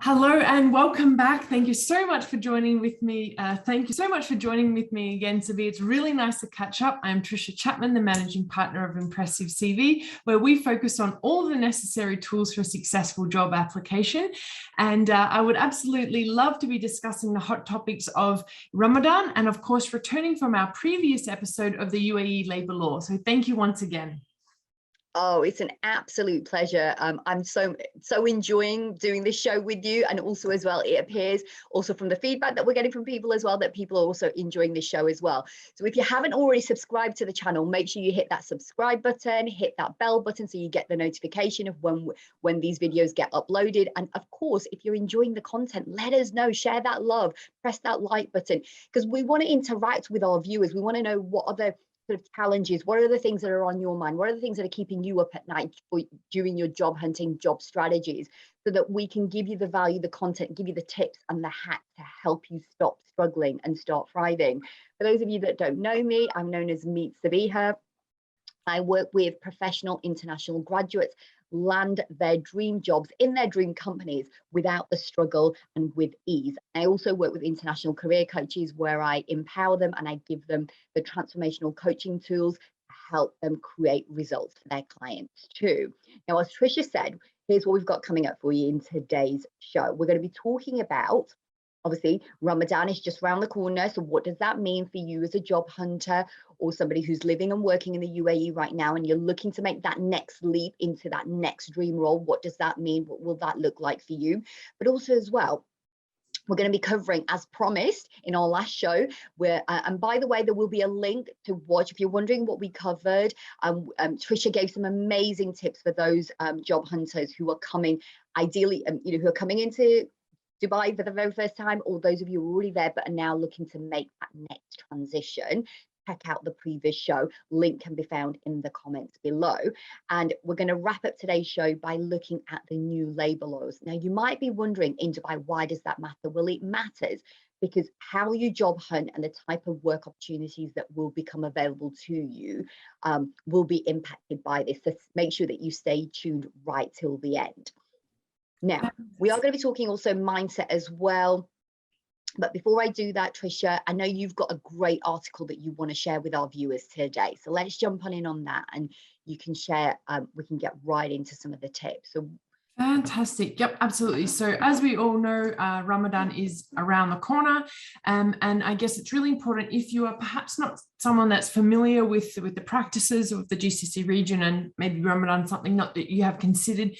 Hello and welcome back. Thank you so much for joining with me. Thank you so much for joining with me again, Sabiha. It's really nice to catch up. I'm Tricia Chapman, the managing partner of Impressive CV, where we focus on all the necessary tools for a successful job application. And I would absolutely love to be discussing the hot topics of Ramadan and, of course, returning from our previous episode of the UAE labour law. So thank you once again. Oh, it's an absolute pleasure. I'm so enjoying doing this show with you, and also as well, it appears also from the feedback that we're getting from people as well that people are also enjoying this show as well. So if you haven't already subscribed to the channel, make sure you hit that subscribe button, hit that bell button so you get the notification of when these videos get uploaded. And of course, if you're enjoying the content, let us know, share that love, press that like button, because we want to interact with our viewers. We want to know what are the sort of challenges, what are the things that are on your mind, what are the things that are keeping you up at night during your job hunting, job strategies, so that we can give you the value, the content, give you the tips and the hacks to help you stop struggling and start thriving. For those of you that don't know me, I'm known as Meet Sabiha. I work with professional international graduates land their dream jobs in their dream companies without the struggle and with ease. I also work with international career coaches where I empower them and I give them the transformational coaching tools to help them create results for their clients too. Now, as Tricia said, here's what we've got coming up for you in today's show. We're going to be talking about, obviously, Ramadan is just around the corner. So what does that mean for you as a job hunter or somebody who's living and working in the UAE right now, and you're looking to make that next leap into that next dream role? What does that mean? What will that look like for you? But also as well, we're going to be covering, as promised in our last show, where and by the way, there will be a link to watch if you're wondering what we covered. Tricia gave some amazing tips for those job hunters who are coming, ideally, who are coming into Dubai for the very first time, or those of you who are already there but are now looking to make that next transition. Check out the previous show. Link can be found in the comments below. And we're going to wrap up today's show by looking at the new labour laws. Now, you might be wondering in Dubai, why does that matter? Well, it matters because how you job hunt and the type of work opportunities that will become available to you will be impacted by this. So make sure that you stay tuned right till the end. Now, we are going to be talking also mindset as well. But before I do that, Tricia, I know you've got a great article that you want to share with our viewers today. So let's jump on in on that and you can share, we can get right into some of the tips. So fantastic. Yep, absolutely. So as we all know, Ramadan is around the corner. And I guess it's really important if you are perhaps not someone that's familiar with the practices of the GCC region, and maybe Ramadan something not that you have considered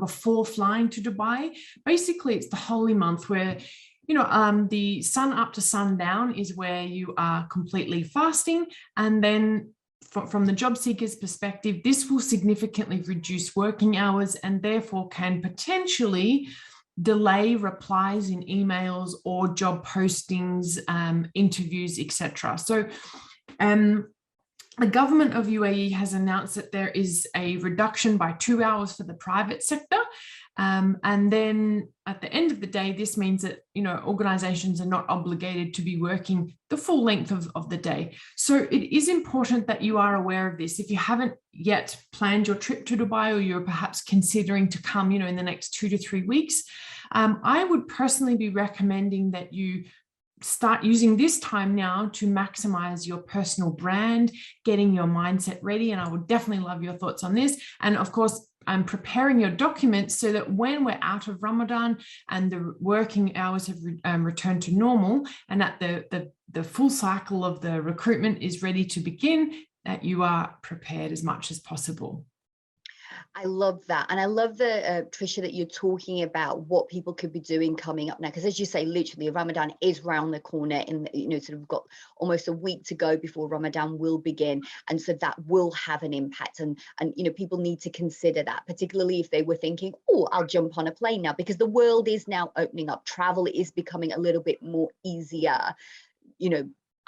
before flying to Dubai. Basically, it's the holy month where the sun up to sundown is where you are completely fasting. And then from the job seeker's perspective, this will significantly reduce working hours and therefore can potentially delay replies in emails or job postings, interviews, etc. So the government of UAE has announced that there is a reduction by 2 hours for the private sector. And then at the end of the day, this means that, organizations are not obligated to be working the full length of the day. So it is important that you are aware of this. If you haven't yet planned your trip to Dubai, or you're perhaps considering to come, in the next 2 to 3 weeks, I would personally be recommending that you start using this time now to maximize your personal brand, getting your mindset ready. And I would definitely love your thoughts on this. And of course, I'm preparing your documents so that when we're out of Ramadan and the working hours have returned to normal, and that the full cycle of the recruitment is ready to begin, that you are prepared as much as possible. I love that. And I love the, Tricia, that you're talking about what people could be doing coming up now. Because as you say, literally Ramadan is round the corner and, sort of got almost a week to go before Ramadan will begin. And so that will have an impact. And people need to consider that, particularly if they were thinking, oh, I'll jump on a plane now, because the world is now opening up. Travel is becoming a little bit more easier,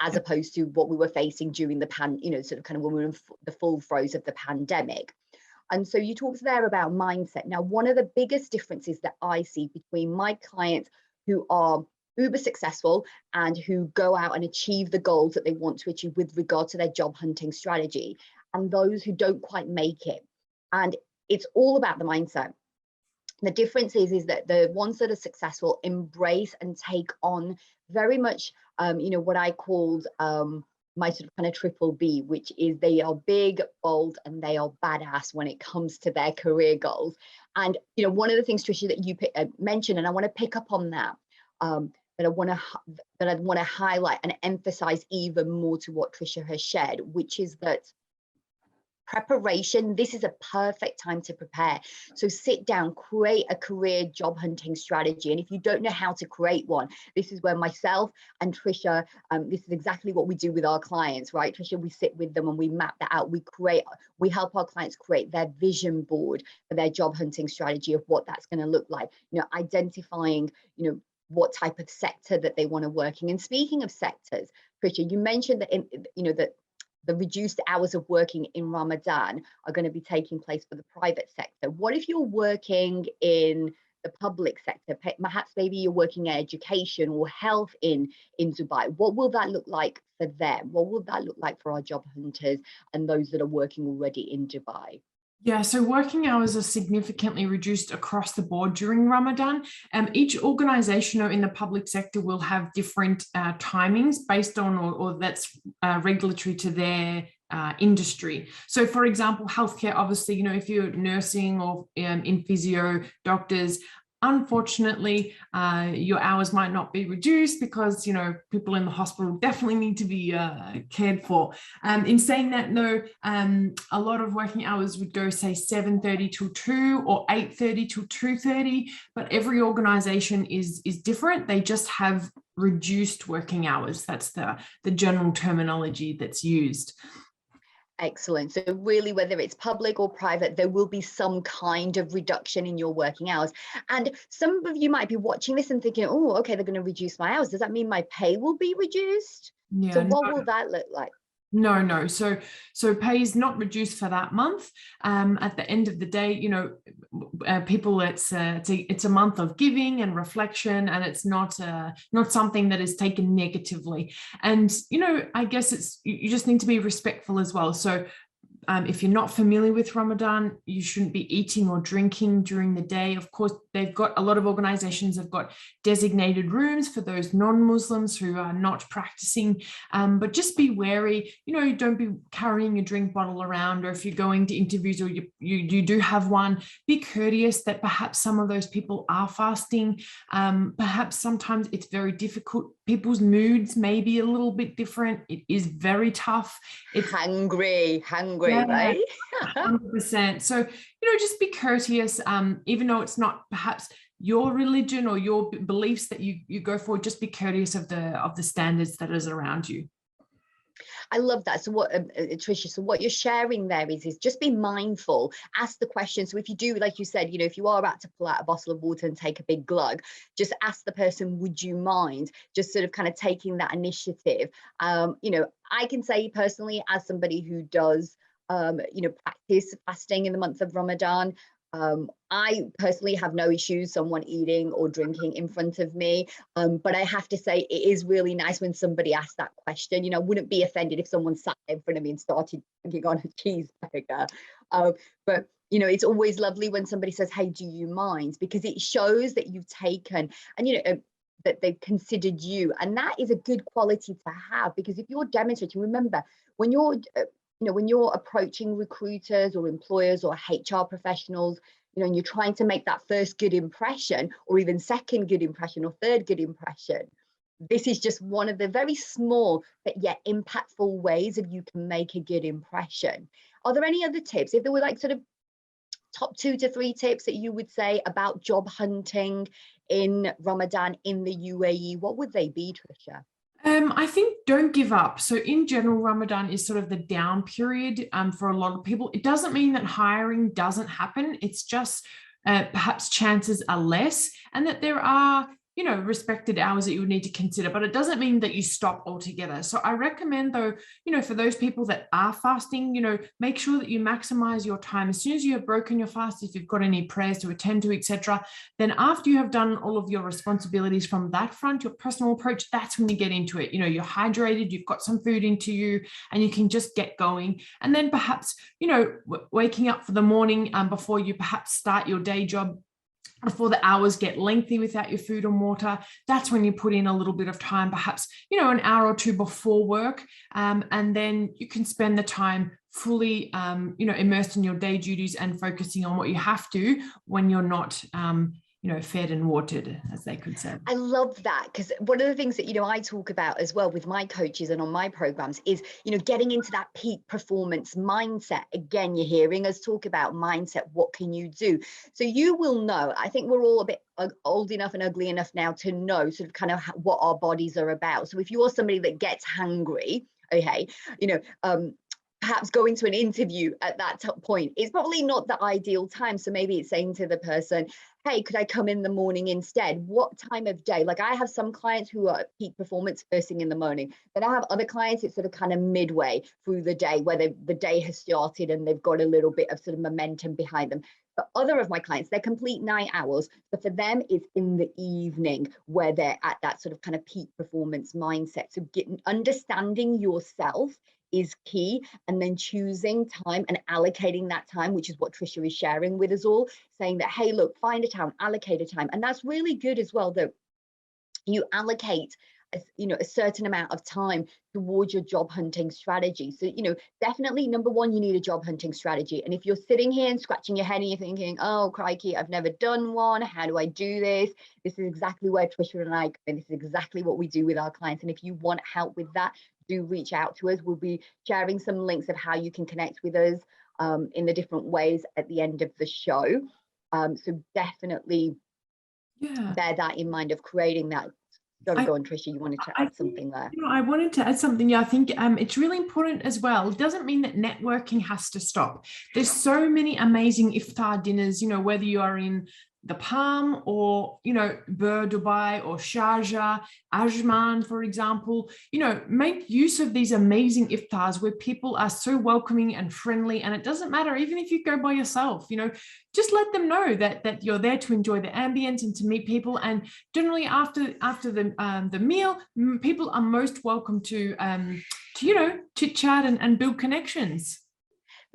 as opposed to what we were facing during the sort of kind of when we were in the full throes of the pandemic. And so you talked there about mindset. Now, one of the biggest differences that I see between my clients who are uber successful and who go out and achieve the goals that they want to achieve with regard to their job hunting strategy, and those who don't quite make it. And it's all about the mindset. The difference is that the ones that are successful embrace and take on very much, what I called my sort of kind of triple B, which is they are big, bold, and they are badass when it comes to their career goals. And, one of the things, Tricia, that you mentioned, and I want to pick up on that, that I want to highlight and emphasize even more to what Tricia has shared, which is that preparation, this is a perfect time to prepare. So sit down, create a career job hunting strategy. And if you don't know how to create one, this is where myself and Tricia, this is exactly what we do with our clients, right? Tricia, we sit with them and we map that out. We help our clients create their vision board for their job hunting strategy of what that's going to look like, identifying, what type of sector that they want to work in. And speaking of sectors, Tricia, you mentioned that that the reduced hours of working in Ramadan are going to be taking place for the private sector. What if you're working in the public sector? Perhaps maybe you're working in education or health in Dubai. What will that look like for them? What will that look like for our job hunters and those that are working already in Dubai? Yeah, so working hours are significantly reduced across the board during Ramadan. Each organisation in the public sector will have different timings based on, or that's regulatory to their industry. So for example, healthcare, obviously, if you're nursing or in physio, doctors, unfortunately, your hours might not be reduced because, people in the hospital definitely need to be cared for. In saying that, though, a lot of working hours would go, say, 7:30 till 2 or 8:30 till 2:30, but every organization is different. They just have reduced working hours. That's the general terminology that's used. Excellent. So really, whether it's public or private, there will be some kind of reduction in your working hours. And some of you might be watching this and thinking, oh, okay, they're going to reduce my hours. Does that mean my pay will be reduced? Yeah, so what will that look like? No. So pay is not reduced for that month. At the end of the day, people, it's a month of giving and reflection, and it's not something that is taken negatively. And I guess you just need to be respectful as well. So if you're not familiar with Ramadan, you shouldn't be eating or drinking during the day. Of course, they've got a lot of organizations have got designated rooms for those non-Muslims who are not practicing. But just be wary, don't be carrying a drink bottle around, or if you're going to interviews or you do have one, be courteous that perhaps some of those people are fasting. Perhaps sometimes it's very difficult. People's moods may be a little bit different. It is very tough. It's hungry, yeah, right? 100%. So, just be courteous, even though it's not perhaps your religion or your beliefs that you go for, just be courteous of the standards that is around you. I love that. So what, Tricia, so what you're sharing there is just be mindful, ask the question. So if you do, like you said, if you are about to pull out a bottle of water and take a big glug, just ask the person, would you mind, just sort of kind of taking that initiative. I can say personally, as somebody who does, practice fasting in the month of Ramadan, I personally have no issues someone eating or drinking in front of me, but I have to say it is really nice when somebody asks that question. I wouldn't be offended if someone sat in front of me and started drinking on a cheeseburger, but it's always lovely when somebody says, hey, do you mind? Because it shows that you've taken and that they've considered you, and that is a good quality to have, because if you're demonstrating, remember, when you're when you're approaching recruiters or employers or HR professionals, and you're trying to make that first good impression, or even second good impression, or third good impression, this is just one of the very small but yet impactful ways that you can make a good impression. Are there any other tips? If there were like sort of top 2 to 3 tips that you would say about job hunting in Ramadan in the UAE, what would they be, Tricia? I think don't give up. So in general, Ramadan is sort of the down period for a lot of people. It doesn't mean that hiring doesn't happen. It's just perhaps chances are less, and that there are respected hours that you would need to consider, but it doesn't mean that you stop altogether. So I recommend, though, for those people that are fasting, make sure that you maximize your time. As soon as you have broken your fast, if you've got any prayers to attend to, etc., then after you have done all of your responsibilities from that front, your personal approach, that's when you get into it. You're hydrated, you've got some food into you, and you can just get going. And then perhaps, waking up for the morning before you perhaps start your day job, before the hours get lengthy without your food and water, that's when you put in a little bit of time, perhaps, an hour or two before work. And then you can spend the time fully, immersed in your day duties and focusing on what you have to when you're not, fed and watered, as they could say. I love that, because one of the things that, I talk about as well with my coaches and on my programs is, getting into that peak performance mindset. Again, you're hearing us talk about mindset. What can you do? So you will know, I think we're all a bit old enough and ugly enough now to know sort of kind of what our bodies are about. So if you're somebody that gets hungry, okay, perhaps going to an interview at that point is probably not the ideal time. So maybe it's saying to the person, hey, could I come in the morning instead? What time of day? Like, I have some clients who are at peak performance first thing in the morning. Then I have other clients, it's sort of kind of midway through the day where the day has started and they've got a little bit of sort of momentum behind them. But other of my clients, they're complete night owls. So for them, it's in the evening where they're at that sort of kind of peak performance mindset. So understanding yourself is key, and then choosing time and allocating that time, which is what Trisha is sharing with us all, saying that, hey, look, find a time, allocate a time. And that's really good as well, that you allocate a certain amount of time towards your job hunting strategy. So, definitely, number one, you need a job hunting strategy. And if you're sitting here and scratching your head and you're thinking, oh, crikey, I've never done one, how do I do this? This is exactly where Trisha and I, and this is exactly what we do with our clients. And if you want help with that, do reach out to us. We'll be sharing some links of how you can connect with us in the different ways at the end of the show. So definitely bear that in mind of creating that. Go on, Trisha, you wanted to add something there. I wanted to add something. Yeah, I think it's really important as well. It doesn't mean that networking has to stop. There's so many amazing iftar dinners, whether you are in the Palm or, Bur Dubai or Sharjah, Ajman, for example, make use of these amazing iftars where people are so welcoming and friendly. And it doesn't matter, even if you go by yourself, just let them know that you're there to enjoy the ambience and to meet people. And generally after the meal, people are most welcome to chit chat and build connections.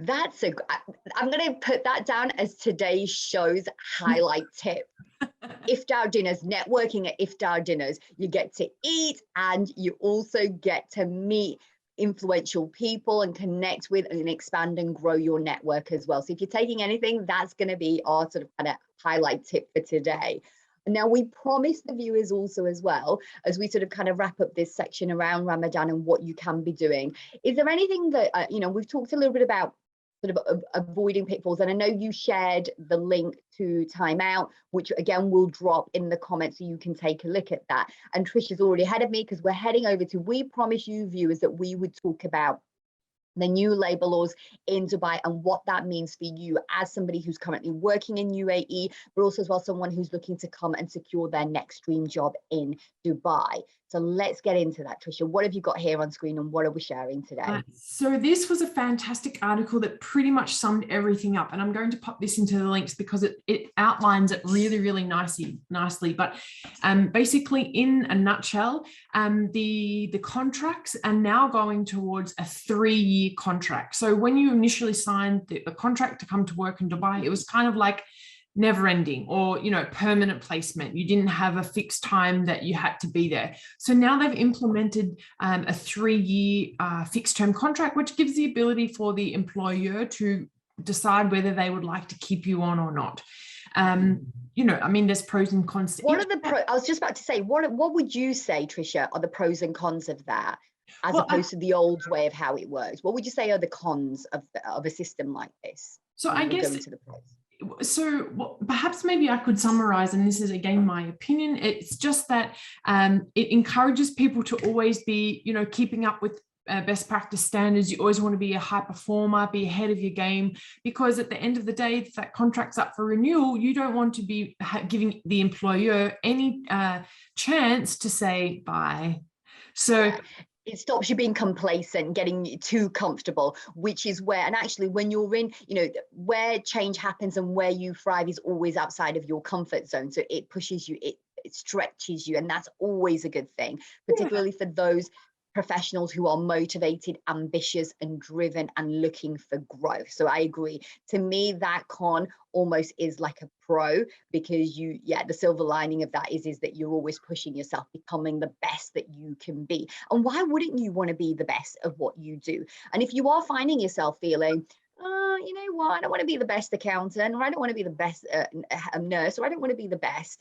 I'm going to put that down as today's show's highlight tip. Iftar dinners, networking at iftar dinners. You get to eat and you also get to meet influential people and connect with and expand and grow your network as well. So if you're taking anything, that's going to be our sort of kind of highlight tip for today. Now, we promise the viewers also as well, as we sort of kind of wrap up this section around Ramadan and what you can be doing. Is there anything that, we've talked a little bit about sort of avoiding pitfalls, and I know you shared the link to Time Out, which again will drop in the comments so you can take a look at that. And Trisha's already ahead of me because we're heading over to, we promise you viewers that we would talk about the new labor laws in Dubai and what that means for you as somebody who's currently working in UAE, but also as well someone who's looking to come and secure their next dream job in Dubai. So let's get into that, Trisha. What have you got here on screen and what are we sharing today? So this was a fantastic article that pretty much summed everything up. And I'm going to pop this into the links because it outlines it really, really nicely. But basically, in a nutshell, the contracts are now going towards a 3-year contract. So when you initially signed the contract to come to work in Dubai, it was kind of like never ending or, permanent placement. You didn't have a fixed time that you had to be there. So now they've implemented a 3-year fixed term contract, which gives the ability for the employer to decide whether they would like to keep you on or not. There's pros and cons. What are the pros? I was just about to say, what would you say, Trisha, are the pros and cons of that, as opposed to the old way of how it works? What would you say are the cons of a system like this? So I guess, so perhaps maybe I could summarize, and this is again my opinion. It's just that it encourages people to always be, keeping up with best practice standards. You always want to be a high performer, be ahead of your game, because at the end of the day, if that contract's up for renewal, you don't want to be giving the employer any chance to say bye. So it stops you being complacent, getting too comfortable, which is where, and actually when you're in, where change happens and where you thrive is always outside of your comfort zone. So it pushes you, it stretches you, and that's always a good thing, particularly for those professionals who are motivated, ambitious and driven and looking for growth. So I agree. To me, that con almost is like a pro, because the silver lining of that is that you're always pushing yourself, becoming the best that you can be. And why wouldn't you want to be the best of what you do? And if you are finding yourself feeling, you know what, I don't want to be the best accountant, or I don't want to be the best nurse, or I don't want to be the best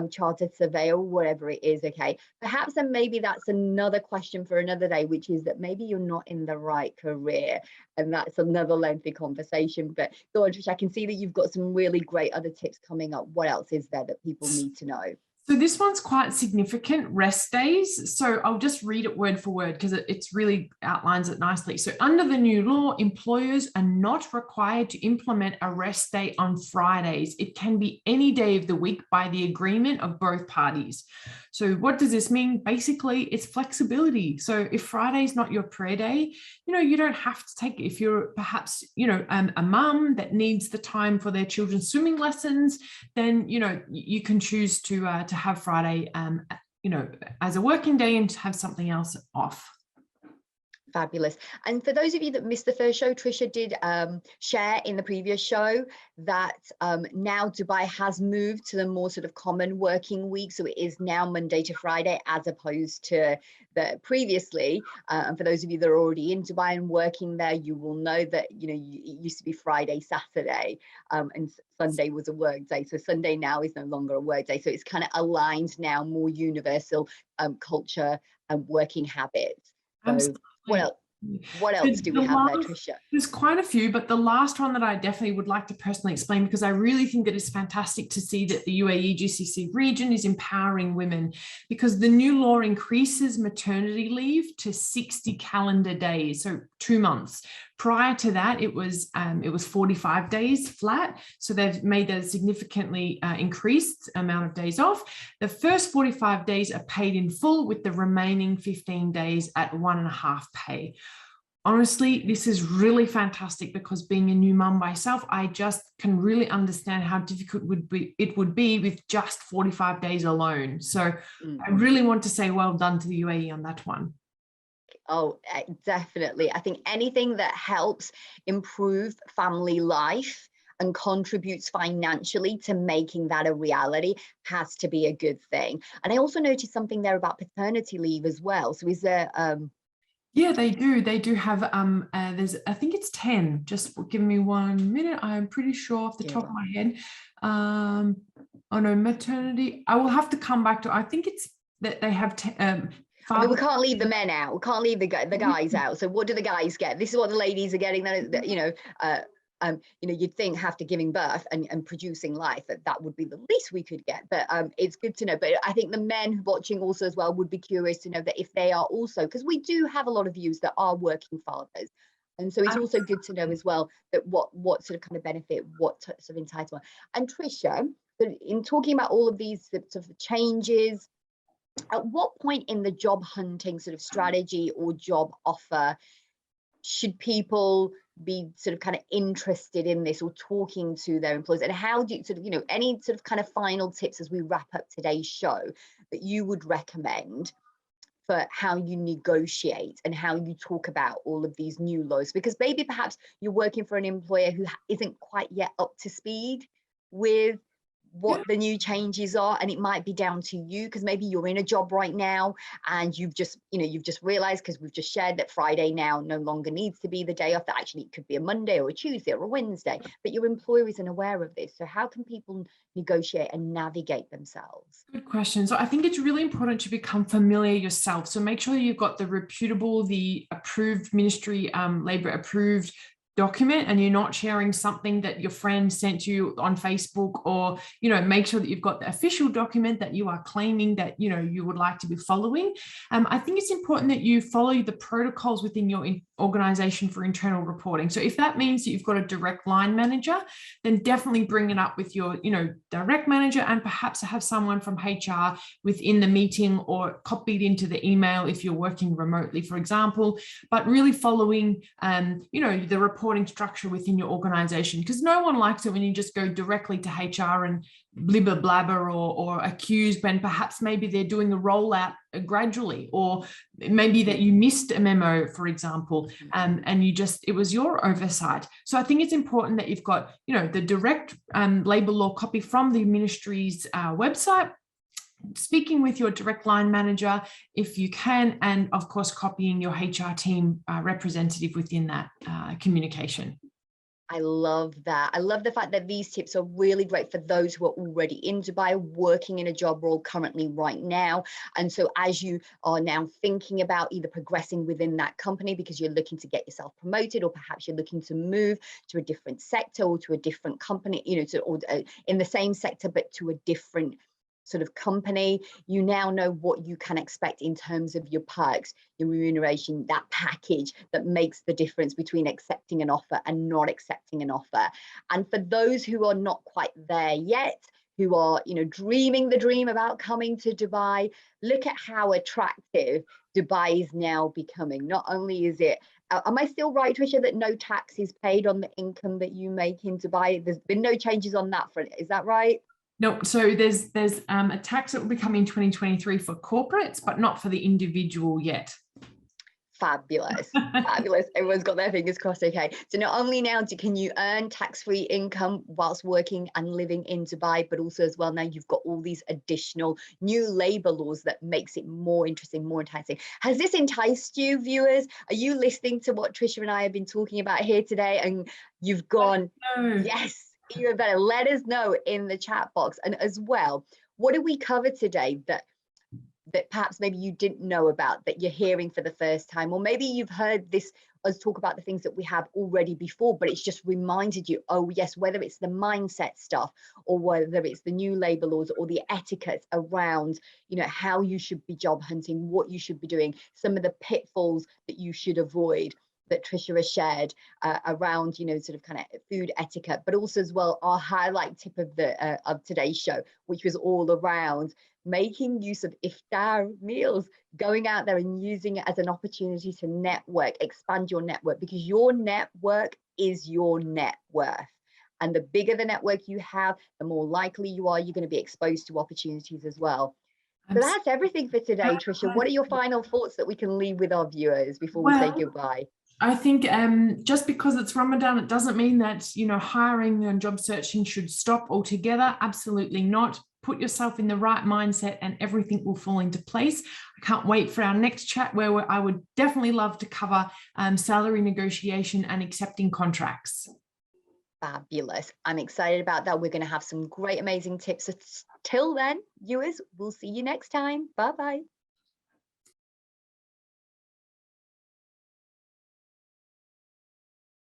chartered surveyor, or whatever it is, okay, perhaps then maybe that's another question for another day, which is that maybe you're not in the right career, and that's another lengthy conversation. But go on, Trish, I can see that you've got some really great other tips coming up. What else is there that people need to know? So this one's quite significant, rest days. So I'll just read it word for word because it's really outlines it nicely. So under the new law, employers are not required to implement a rest day on Fridays. It can be any day of the week by the agreement of both parties. So what does this mean? Basically, it's flexibility. So if Friday is not your prayer day, you don't have to take it. If you're perhaps, a mum that needs the time for their children's swimming lessons, then, you can choose to have Friday, as a working day and to have something else off. Fabulous. And for those of you that missed the first show, Tricia did share in the previous show that now Dubai has moved to the more sort of common working week. So it is now Monday to Friday, as opposed to the previously. And for those of you that are already in Dubai and working there, you will know that, it used to be Friday, Saturday, and Sunday was a work day. So Sunday now is no longer a work day. So it's kind of aligned now, more universal culture and working habits. So Absolutely. What else do we have there, Tricia? There's quite a few, but the last one that I definitely would like to personally explain, because I really think that it's fantastic to see that the UAE GCC region is empowering women, because the new law increases maternity leave to 60 calendar days, so 2 months. Prior to that, it was 45 days flat. So they've made a significantly increased amount of days off. The first 45 days are paid in full, with the remaining 15 days at 1.5 pay. Honestly, this is really fantastic, because being a new mum myself, I just can really understand how difficult it would be with just 45 days alone. So I really want to say well done to the UAE on that one. Oh, definitely. I think anything that helps improve family life and contributes financially to making that a reality has to be a good thing. And I also noticed something there about paternity leave as well. So is there yeah, they do have there's, I think it's 10. Just give me 1 minute. I'm pretty sure off the top of my head. Oh no, maternity, I will have to come back to, I think it's that they have I mean, we can't leave the men out. We can't leave the guys out. So what do the guys get? This is what the ladies are getting. You'd think after giving birth and producing life, that would be the least we could get. But it's good to know. But I think the men watching also as well would be curious to know that if they are also, because we do have a lot of viewers that are working fathers. And so it's also good to know as well that what sort of kind of benefit, what sort of entitlement. And Tricia, in talking about all of these sorts of changes, at what point in the job hunting sort of strategy or job offer should people be sort of kind of interested in this or talking to their employers? And how do you sort of, any sort of kind of final tips as we wrap up today's show that you would recommend for how you negotiate and how you talk about all of these new laws? Because maybe perhaps you're working for an employer who isn't quite yet up to speed with what the new changes are, and it might be down to you, because maybe you're in a job right now and you've just realized, because we've just shared that Friday now no longer needs to be the day off, that actually it could be a Monday or a Tuesday or a Wednesday, but your employer isn't aware of this. So how can people negotiate and navigate themselves? Good question. So I think it's really important to become familiar yourself. So make sure you've got the reputable, the approved ministry, labor approved document, and you're not sharing something that your friend sent you on Facebook, or make sure that you've got the official document that you are claiming that you would like to be following. I think it's important that you follow the protocols within your organization for internal reporting. So if that means that you've got a direct line manager, then definitely bring it up with your direct manager, and perhaps have someone from HR within the meeting or copied into the email if you're working remotely, for example. But really following the report reporting structure within your organization, because no one likes it when you just go directly to HR and blibber blabber or accuse when perhaps maybe they're doing a rollout gradually, or maybe that you missed a memo, for example, and it was your oversight. So I think it's important that you've got, the direct labor law copy from the ministry's website, speaking with your direct line manager if you can, and of course copying your HR team representative within that communication. I love that. I love the fact that these tips are really great for those who are already in Dubai, working in a job role currently right now. And so as you are now thinking about either progressing within that company because you're looking to get yourself promoted, or perhaps you're looking to move to a different sector or to a different company, in the same sector, but to a different sort of company, you now know what you can expect in terms of your perks, your remuneration, that package that makes the difference between accepting an offer and not accepting an offer. And for those who are not quite there yet, who are, dreaming the dream about coming to Dubai, look at how attractive Dubai is now becoming. Not only is it, am I still right, Tricia, that no tax is paid on the income that you make in Dubai? There's been no changes on that front. Is that right? No, so there's a tax that will be coming in 2023 for corporates, but not for the individual yet. Fabulous. Fabulous. Everyone's got their fingers crossed. Okay, so not only now can you earn tax-free income whilst working and living in Dubai, but also as well now you've got all these additional new labor laws that makes it more interesting, more enticing. Has this enticed you, viewers? Are you listening to what Tricia and I have been talking about here today, and you've gone, yes, you better let us know in the chat box? And as well, what did we cover today that perhaps maybe you didn't know about, that you're hearing for the first time? Or maybe you've heard us talk about the things that we have already before, but it's just reminded you, oh yes, whether it's the mindset stuff or whether it's the new labor laws or the etiquette around, how you should be job hunting, what you should be doing, some of the pitfalls that you should avoid, that Tricia has shared around, sort of kind of food etiquette, but also as well our highlight tip of today's show, which was all around making use of iftar meals, going out there and using it as an opportunity to network, expand your network, because your network is your net worth. And the bigger the network you have, the more likely you're going to be exposed to opportunities as well. So that's everything for today, Tricia. What are your final thoughts that we can leave with our viewers before we say goodbye? I think just because it's Ramadan, it doesn't mean that, hiring and job searching should stop altogether. Absolutely not. Put yourself in the right mindset and everything will fall into place. I can't wait for our next chat, where I would definitely love to cover salary negotiation and accepting contracts. Fabulous. I'm excited about that. We're going to have some great, amazing tips. So till then, viewers, we'll see you next time. Bye-bye.